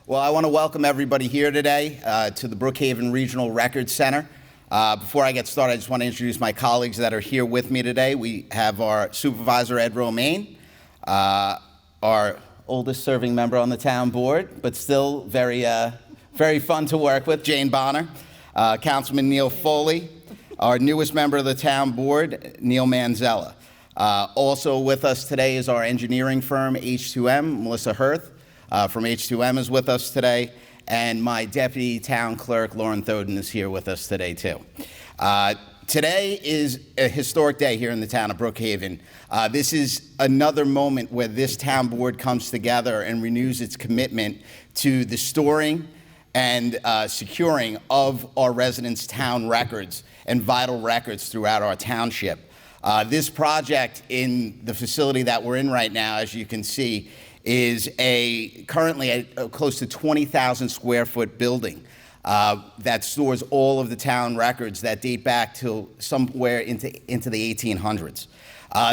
Well, I want to welcome everybody here today to the Brookhaven Regional Records Center. Before I get started, I just want to introduce my colleagues that are here with me today. We have our Supervisor Ed Romaine, our oldest serving member on the town board, but still very fun to work with, Jane Bonner, Councilman Neil Foley, our newest member of the town board, Neil Manzella. Also with us today is our engineering firm, H2M, Melissa Hirth. From H2M is with us today, and my deputy town clerk, Lauren Thoden, is here with us today too. Today is a historic day here in the town of Brookhaven. This is another moment where this town board comes together and renews its commitment to the storing and securing of our residents' town records and vital records throughout our township. This project in the facility that we're in right now, as you can see, is currently a close to 20,000 square foot building that stores all of the town records that date back to somewhere into the 1800s.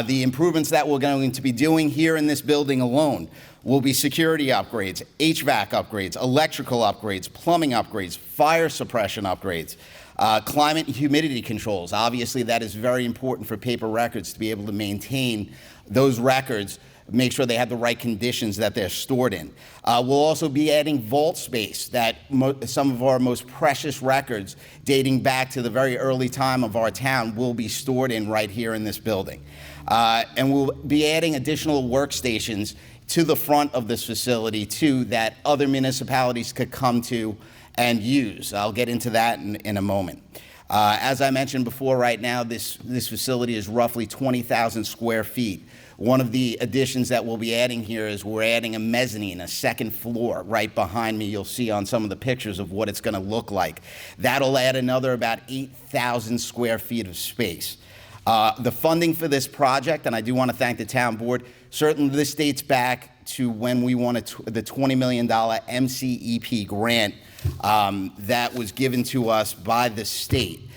The improvements that we're going to be doing here in this building alone will be security upgrades, HVAC upgrades, electrical upgrades, plumbing upgrades, fire suppression upgrades, climate and humidity controls. Obviously, that is very important for paper records to be able to maintain those records, make sure they have the right conditions that they're stored in. We'll also be adding vault space that some of our most precious records dating back to the very early time of our town will be stored in right here in this building. And we'll be adding additional workstations to the front of this facility too that other municipalities could come to and use. I'll get into that in a moment. As I mentioned before, right now this facility is roughly 20,000 square feet. One of the additions that we'll be adding here is we're adding a mezzanine, a second floor right behind me. You'll see on some of the pictures of what it's going to look like. That'll add another about 8,000 square feet of space. The funding for this project, and I do want to thank the town board, certainly this dates back to when we won the $20 million MCEP grant that was given to us by the state.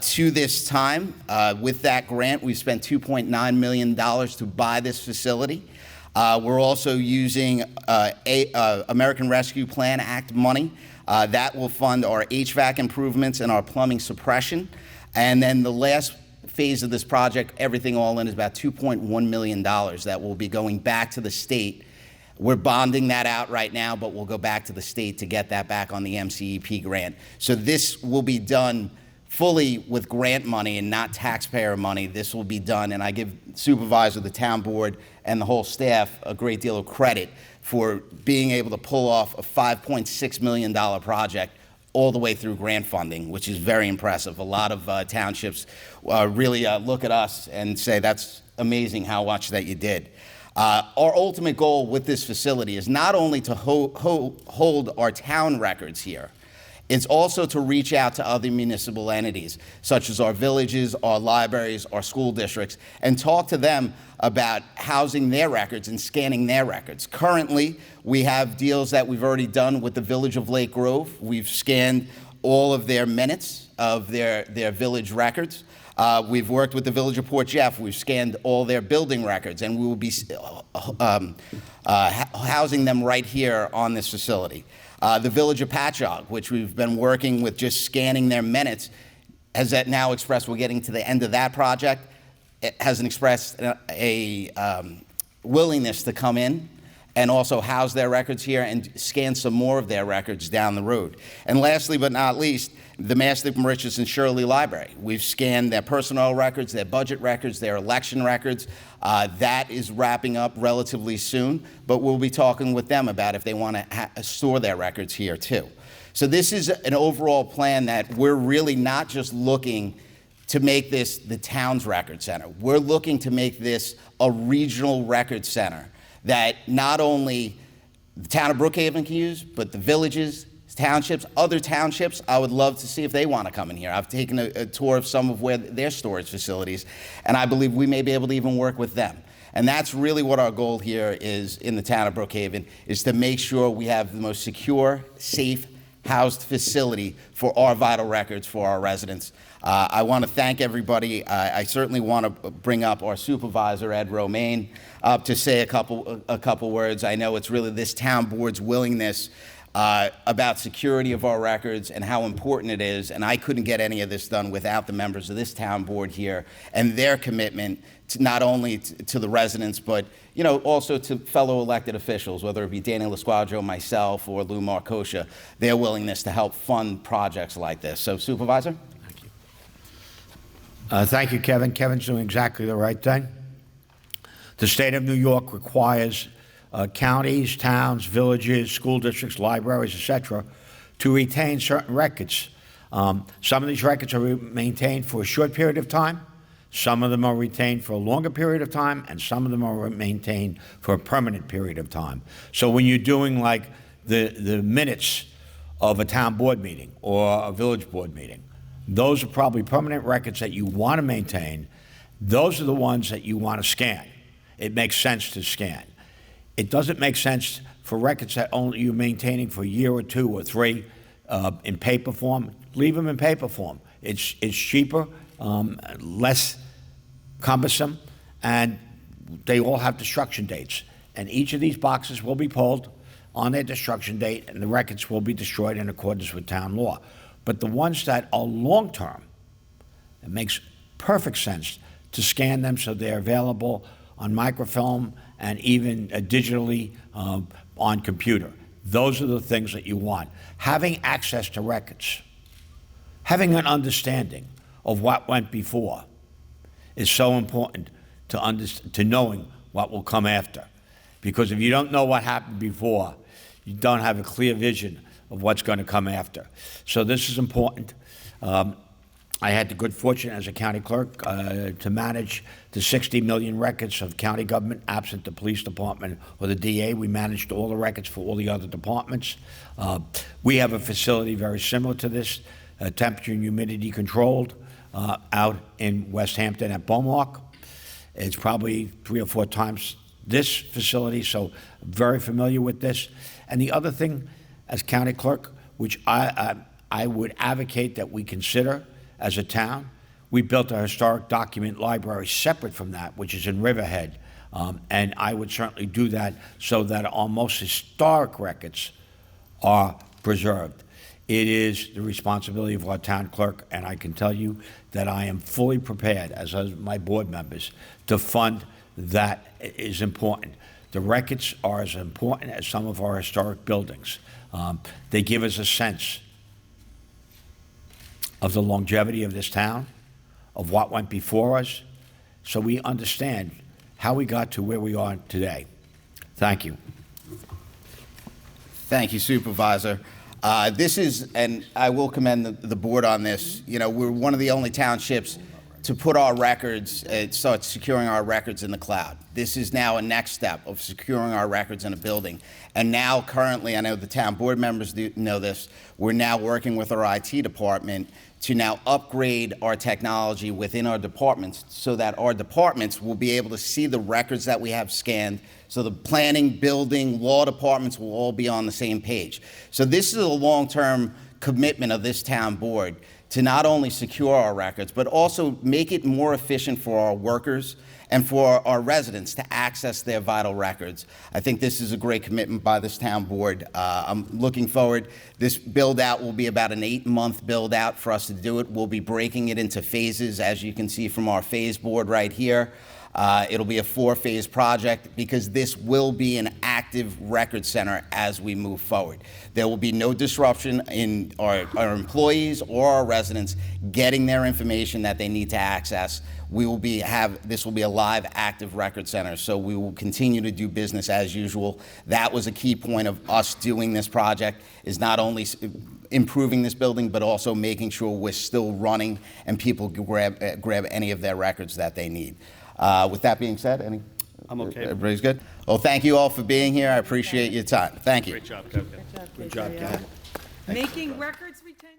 To this time, with that grant, we've spent $2.9 million to buy this facility. We're also using American Rescue Plan Act money. That will fund our HVAC improvements and our plumbing suppression. And then the last phase of this project, everything all in, is about $2.1 million that will be going back to the state. We're bonding that out right now, but we'll go back to the state to get that back on the MCEP grant. So this will be done fully with grant money and not taxpayer money. This will be done, and I give Supervisor, the town board, and the whole staff a great deal of credit for being able to pull off a $5.6 million project all the way through grant funding, which is very impressive. A lot of townships really look at us and say, that's amazing how much that you did. Our ultimate goal with this facility is not only to hold our town records here, it's also to reach out to other municipal entities, such as our villages, our libraries, our school districts, and talk to them about housing their records and scanning their records. Currently, we have deals that we've already done with the Village of Lake Grove. We've scanned all of their minutes of their village records. We've worked with the Village of Port Jeff. We've scanned all their building records, and we will be housing them right here on this facility. The Village of Patchogue, which we've been working with just scanning their minutes, has that now expressed we're getting to the end of that project. It hasn't expressed a willingness to come in and also house their records here and scan some more of their records down the road. And lastly but not least, the Mastiff, Mauritius, and Shirley Library. We've scanned their personnel records, their budget records, their election records. That is wrapping up relatively soon, but we'll be talking with them about if they want to store their records here too. So this is an overall plan that we're really not just looking to make this the town's record center. We're looking to make this a regional record center that not only the town of Brookhaven can use, but the villages, townships, other townships, I would love to see if they want to come in here. I've taken a tour of some of where their storage facilities, and I believe we may be able to even work with them. And that's really what our goal here is in the town of Brookhaven, is to make sure we have the most secure, safe, housed facility for our vital records for our residents. I want to thank everybody. I certainly want to bring up our Supervisor Ed Romaine up to say a couple words. I know it's really this town board's willingness about security of our records and how important it is. And I couldn't get any of this done without the members of this town board here and their commitment to not only to the residents, but also to fellow elected officials, whether it be Danny LaSquadro, myself, or Lou Marcoscia, their willingness to help fund projects like this. So, Supervisor? Thank you. Thank you, Kevin. Kevin's doing exactly the right thing. The state of New York requires counties, towns, villages, school districts, libraries, etc., to retain certain records. Some of these records are maintained for a short period of time, some of them are retained for a longer period of time, and some of them are maintained for a permanent period of time. So when you're doing like the minutes of a town board meeting or a village board meeting, those are probably permanent records that you want to maintain. Those are the ones that you want to scan. It makes sense to scan. It doesn't make sense for records that only you're maintaining for a year or two or three in paper form. Leave them in paper form. It's cheaper, less cumbersome, and they all have destruction dates. And each of these boxes will be pulled on their destruction date, and the records will be destroyed in accordance with town law. But the ones that are long-term, it makes perfect sense to scan them so they're available on microfilm and even digitally on computer. Those are the things that you want. Having access to records, having an understanding of what went before is so important to knowing what will come after. Because if you don't know what happened before, you don't have a clear vision of what's going to come after. So this is important. I had the good fortune as a county clerk to manage the 60 million records of county government absent the police department or the DA. We managed all the records for all the other departments. We have a facility very similar to this, temperature and humidity controlled, out in West Hampton at Beaumark. It's probably 3 or 4 times this facility, so I'm very familiar with this. And the other thing, as county clerk, which I would advocate that we consider as a town, we built a historic document library separate from that, which is in Riverhead. And I would certainly do that so that our most historic records are preserved. It is the responsibility of our town clerk, and I can tell you that I am fully prepared, as are my board members, to fund that. Is important. The records are as important as some of our historic buildings. They give us a sense of the longevity of this town, of what went before us, so we understand how we got to where we are today. Thank you. Thank you, Supervisor. This is, and I will commend the board on this, we're one of the only townships to put our records, start securing our records in the cloud. This is now a next step of securing our records in a building. And now currently, I know the town board members do know this, we're now working with our IT department to now upgrade our technology within our departments so that our departments will be able to see the records that we have scanned, so the planning, building, law departments will all be on the same page. So this is a long-term commitment of this town board to not only secure our records, but also make it more efficient for our workers and for our residents to access their vital records. I think this is a great commitment by this town board. I'm looking forward. This build out will be about an 8-month build out for us to do it. We'll be breaking it into phases, as you can see from our phase board right here. It'll be a 4-phase project because this will be an active record center as we move forward. There will be no disruption in our employees or our residents getting their information that they need to access. This will be a live, active record center, so we will continue to do business as usual. That was a key point of us doing this project, is not only improving this building, but also making sure we're still running and people can grab any of their records that they need. With that being said, I'm okay. Everybody's good? Well, thank you all for being here. I appreciate your time. Thank you. Great job, Kevin. Good job, Kevin. Making records retention.